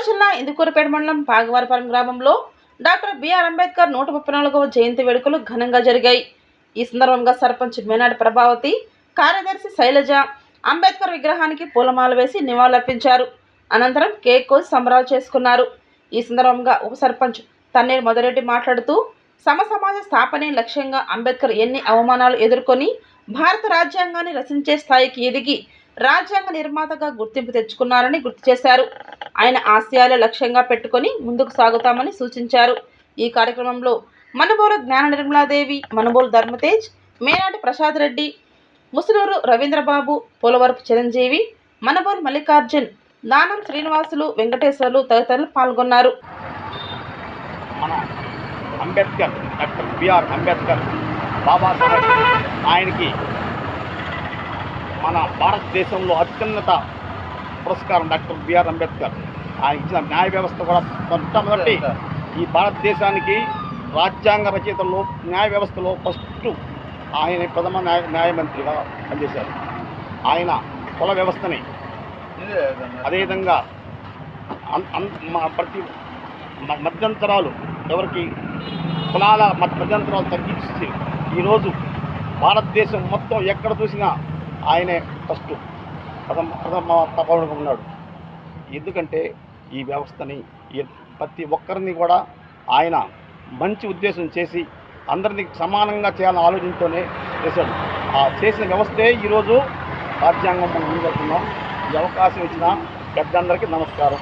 కర్నూలు జిల్లా ఇందుకూరుపేట మండలం పాగవారపాలెం గ్రామంలో డాక్టర్ బిఆర్ అంబేద్కర్ 134వ జయంతి వేడుకలు ఘనంగా జరిగాయి. ఈ సందర్భంగా సర్పంచ్ మేనాటి ప్రభావతి, కార్యదర్శి శైలజ అంబేద్కర్ విగ్రహానికి పూలమాల వేసి నివాళులర్పించారు. అనంతరం కేక్ కోసి సంబరాలు చేసుకున్నారు. ఈ సందర్భంగా ఉప సర్పంచ్ తన్నీరు మధురెడ్డి మాట్లాడుతూ సమాజ స్థాపనే లక్ష్యంగా అంబేద్కర్ ఎన్ని అవమానాలు ఎదుర్కొని భారత రాజ్యాంగాన్ని రచించే స్థాయికి ఎదిగి రాజ్యాంగ నిర్మాతగా గుర్తింపు తెచ్చుకున్నారని గుర్తు చేశారు. ఆయన ఆశయాల లక్ష్యంగా పెట్టుకొని ముందుకు సాగుతామని సూచించారు. ఈ కార్యక్రమంలో మనుబోలు జ్ఞాన నిర్మలాదేవి, మనుబోలు ధర్మతేజ్, మేనాటి ప్రసాద్ రెడ్డి, ముసునూరు రవీంద్రబాబు, పోలవరపు చిరంజీవి, మనుబోలు మల్లికార్జున్, దానం శ్రీనివాసులు, వెంకటేశ్వర్లు తదితరులు పాల్గొన్నారు. మన అంబేద్కర్, డాక్టర్ బిఆర్ అంబేద్కర్ బాబాసాహెబ్, ఆయనకి మన భారతదేశంలో అత్యున్నత పురస్కారం డాక్టర్ బిఆర్ అంబేద్కర్. ఆయన ఇచ్చిన న్యాయ వ్యవస్థ కూడా మొట్టమొదటి ఈ భారతదేశానికి రాజ్యాంగ రచయితల్లో న్యాయ వ్యవస్థలో ఫస్ట్ ఆయన ప్రథమ న్యాయమంత్రిగా పనిచేశారు. ఆయన కుల వ్యవస్థని అదేవిధంగా ప్రతి మధ్యంతరాలు ఎవరికి కులాల మధ్యంతరాలు తగ్గించి ఈరోజు భారతదేశం మొత్తం ఎక్కడ చూసినా ఆయనే ఫస్ట్ ప్రథమ పౌరుడుగా ఉన్నాడు. ఎందుకంటే ఈ వ్యవస్థని ప్రతి ఒక్కరిని కూడా ఆయన మంచి ఉద్దేశం చేసి అందరినీ సమానంగా చేయాలని ఆలోచనతోనే చేశాడు. ఆ చేసిన వ్యవస్థే ఈరోజు రాజ్యాంగం మనం ముందుకెళ్తున్నాం. ఈ అవకాశం ఇచ్చిన పెద్దందరికీ నమస్కారం.